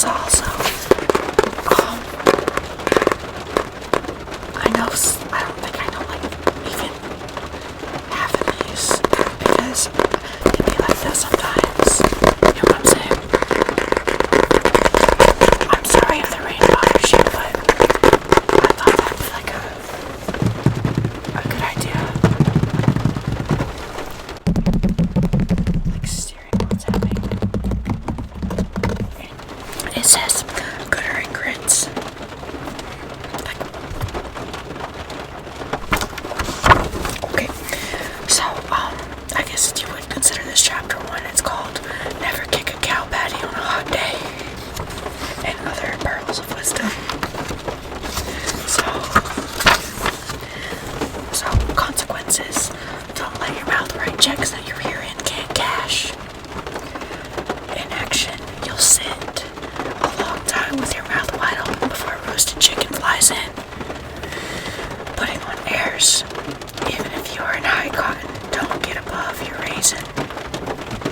is also, I don't think I know, like, even half of these, because it'd be like that sometimes, you know what I'm saying? I'm sorry if the rain bothers you, but I thought that'd be like a good idea. Like steering what's happening. It says gooder and grits. Okay, so I guess you would consider this chapter 1. It's called Never Kick a Cow Patty on a Hot Day and Other Pearls of Wisdom. So consequences. Don't let your mouth write checks that your rear end can't cash. Inaction. You'll sit a long time with your mouth wide open before a roasted chicken flies in. Putting on airs. Even if you are in high cotton, don't get above your raisin.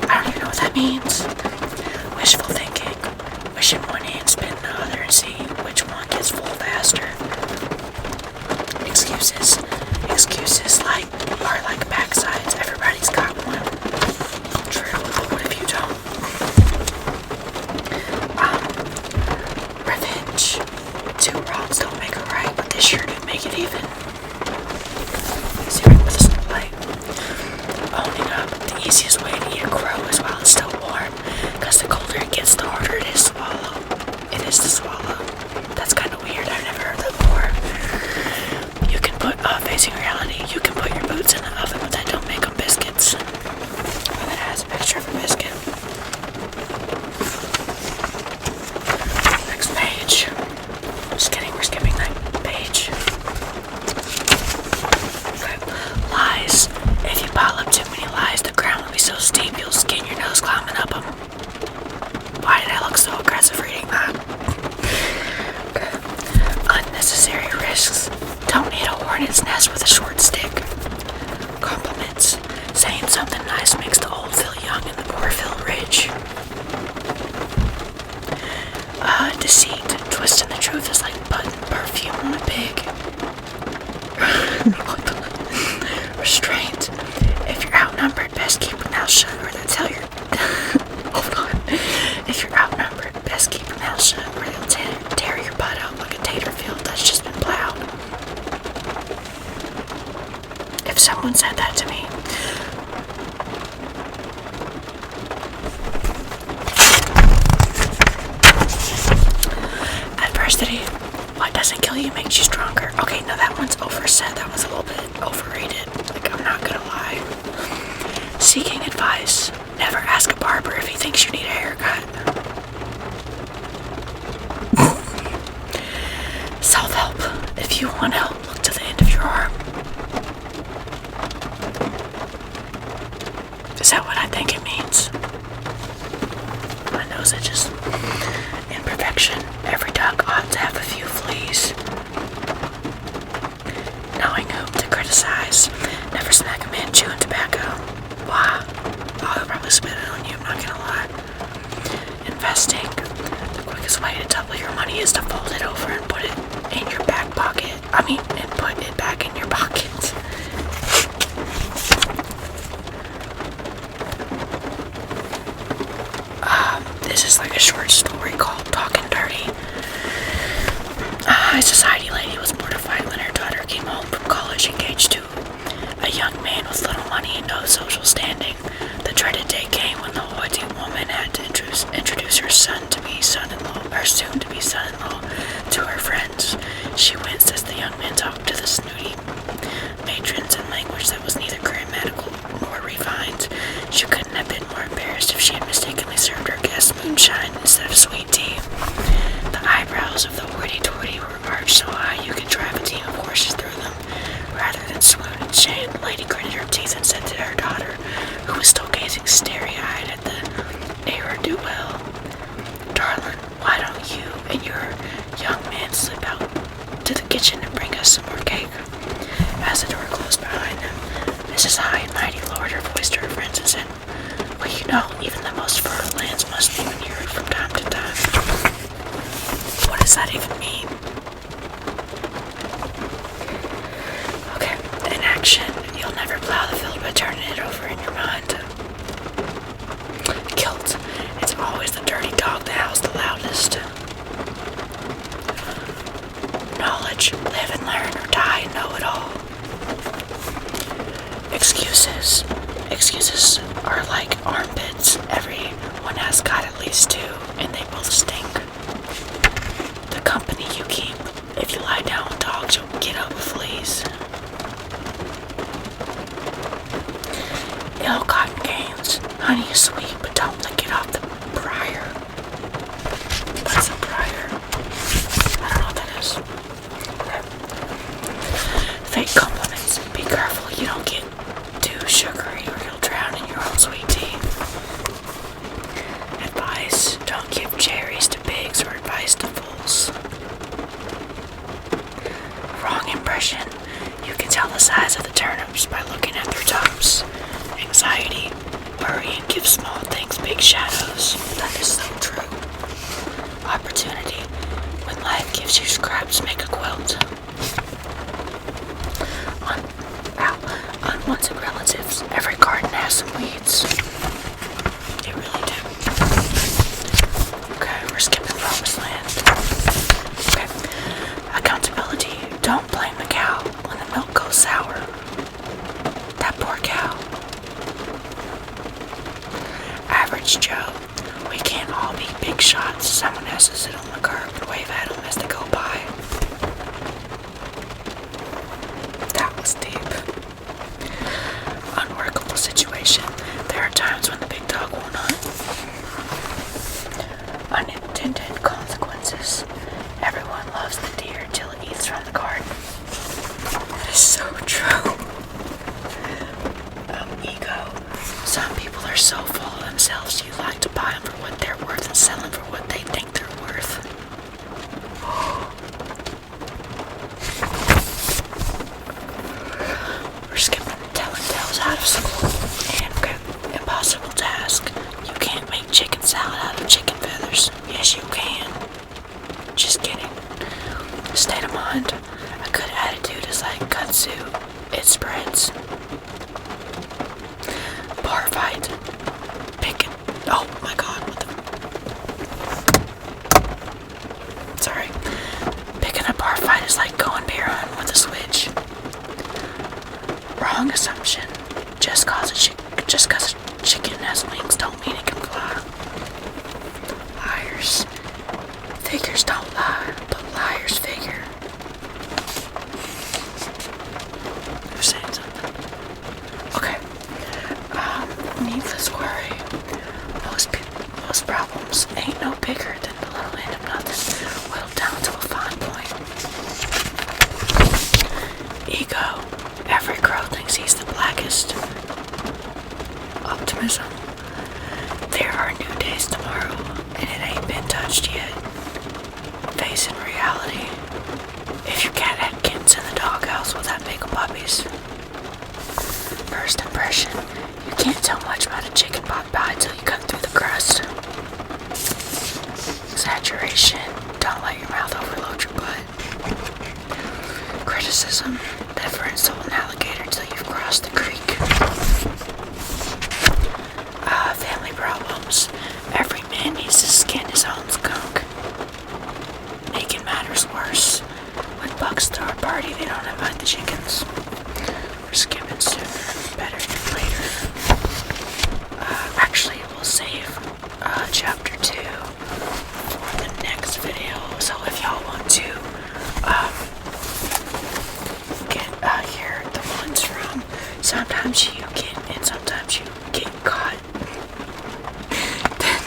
I don't even know what that means. Wishful thinking. Wish in one hand, spin in the other, and see which one gets full faster. Excuses. Excuses are like backsides. Everybody's got one. True, but what if you don't? Revenge. Two wrongs don't make a right, but they sure do make it even. See what this look like? Owning up. The easiest way to eat a crow is while it's still warm, because the colder it gets, the harder it is to swallow. It is to swallow. That's kind of weird. I've never heard that before. You can put, facing reality, you can put your boots in the oven, but that don't make them biscuits. Oh, that has a picture of a biscuit. Next page. Just kidding, we're skipping that page. Okay. Lies. If you pile up too many lies, the ground will be so steep you'll skin your nose climbing up them. Why did I look so aggressive reading that? Unnecessary risks. Don't hit a hornet's nest with a short stick. Compliments. Saying something nice makes the old feel young and the poor feel rich. Deceit. Twisting the truth is like putting perfume on a pig. Restraint. If you're outnumbered, best keep your mouth shut or they'll tell your... Hold on. If you're outnumbered, best keep your mouth shut or they'll tear your butt out like a tater field that's just been plowed. If someone said that to me, adversity, what doesn't kill you makes you stronger. Okay, now that one's oversaid. That was a little bit overrated. Like, I'm not gonna lie. Seeking advice. Never ask a barber if he thinks you need a haircut. Self-help. If you want help, look to the end of your arm. Is that what I think it means? My nose itches. Imperfection. Every duck ought to have a few fleas. Knowing whom to criticize. Never smack a man chewing tobacco. Why? Oh, he'll probably spit it on you, I'm not gonna lie. Investing. The quickest way to double your money is to fold it over and put it in your back pocket. And put it back in your pocket. This is like a short story called Talking Dirty. A high society lady was mortified when her daughter came home from college engaged to a young man with little money and no social standing. The dreaded day came when the hoity woman had to introduce her soon-to-be son-in-law to her friends. She winced as the young man talked to the snooty matrons in language that was neither grammatical nor refined. She couldn't have been more embarrassed if she had mistakenly served her guests moonshine instead of sweet tea. The eyebrows of the hoity-toity were arched so high you could drive a team of horses through them. Rather than swoon and shame, the lady gritted her teeth and said to her daughter, who was still gazing starry-eyed at the ne'er-do-well, "Darling, why don't you and your young man slip out to the kitchen and bring us some more cake?" As the door closed behind them, Mrs. High and Mighty lowered her voice to her friends and said, "Well, you know, even the most fertile lands must be manured from time to time." past. Knowledge, live and learn, or die and know it all. Excuses. Excuses are like armpits. Everyone has got at least two, and they both stink. The company you keep. If you lie down with dogs, you'll get up with fleas. Ill-gotten gains. Honey is sweet, but don't lick it off the briar. What's a briar? I don't know what that is. Okay. Fake compliments. Be careful you don't get too sugary or you'll drown in your own sweet tea. Advice. Don't give cherries to pigs or advice to fools. Wrong impression. You can tell the size of the turnips by looking at their tops. Anxiety. Worry and give small things big shadows. That is so true. Opportunity. When life gives you scraps, make a quilt. Unwanted relatives. Every garden has some weeds. They really do. Okay, we're skipping promised land. Okay. Accountability. Don't blame the cow when the milk goes sour. That poor cow. Average Joe. We can't all be big shots. Someone has to sit on the curb and wave at them as they go by. That was deep. Unworkable situation. There are times when the big dog won't hunt. Unintended consequences. Everyone loves the deer till it eats from the garden. That is so true. Ego. Some people are so full of themselves you like to buy them for what they're worth and sell them for what they think they're worth. We're skipping telling tales out of school. And okay, impossible task. You can't make chicken salad out of chicken feathers. Yes, you can. Just kidding. State of mind. A good attitude is like kudzu. It spreads. Bar fight. Pick it. Oh my god. What the? Sorry. Picking a bar fight is like going beer hunting with a switch. Wrong assumption. Just cause a chicken has wings don't mean it can fly. Liars. Figures don't lie, but liars figure. You're saying something. Okay. Needless worry. Most problems ain't no bigger than the little end of nothing, whittled down to a fine point. Ego. Every crow thinks he's the blackest. Optimism. There are new days tomorrow, and it ain't been touched yet. Facing reality. If your cat had kittens in the doghouse, will that make them puppies? First impression. You can't tell much about a chicken pot pie till you cut through the crust. Exaggeration. Don't let your mouth overload your butt. Criticism. Difference to an alligator till you've crossed the creek. Family problems. Every man needs to skin his own skunk. Making matters worse. When bucks throw a party, they don't invite the chickens. We're skipping sooner, better than later. Actually, we'll save chapter 2 for the next video. So if y'all want to hear the ones from sometimes you get and sometimes you get caught, then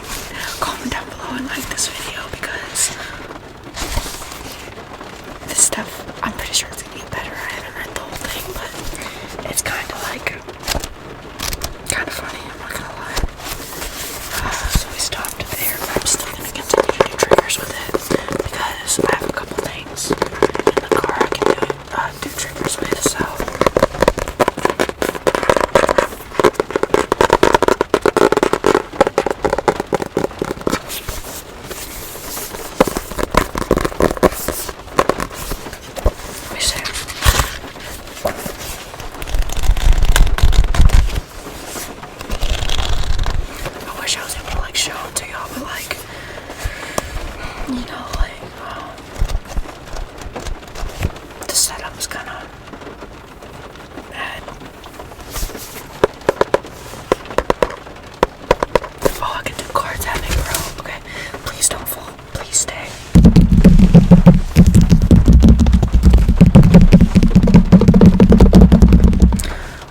comment down below and like this video because this stuff, I'm pretty sure it's gonna get better. I haven't read the whole thing, but it's kind of funny, I'm not gonna lie. So we stopped there, but I'm still gonna continue to do triggers with it because I have a couple things in the car I can do triggers with, so. Let me see. I wish I was able to show it to y'all, but you know, like, the setup's kind of bad. Oh, I can do cards at me, bro. Okay, please don't fall. Please stay.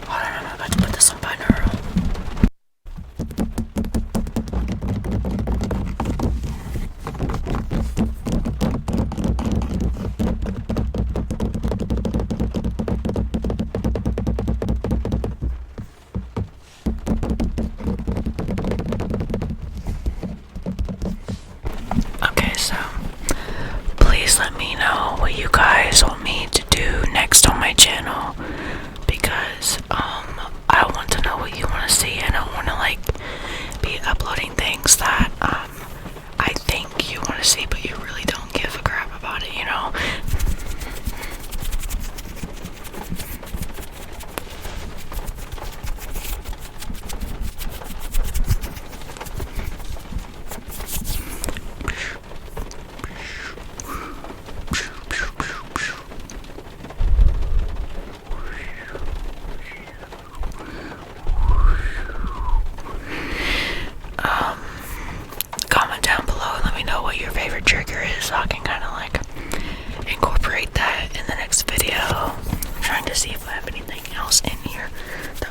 Hold on, I'm about to put this on binaural. Okay, so please let me know what you guys want me to do next on my channel, because I want to know what you want to see. I don't want to like be uploading things that I think you want to see but you really don't give a crap about it, you know. Comment down below and let me know what your favorite trigger is so I can kind of like incorporate that in the next video. I'm trying to see if I have anything else in here that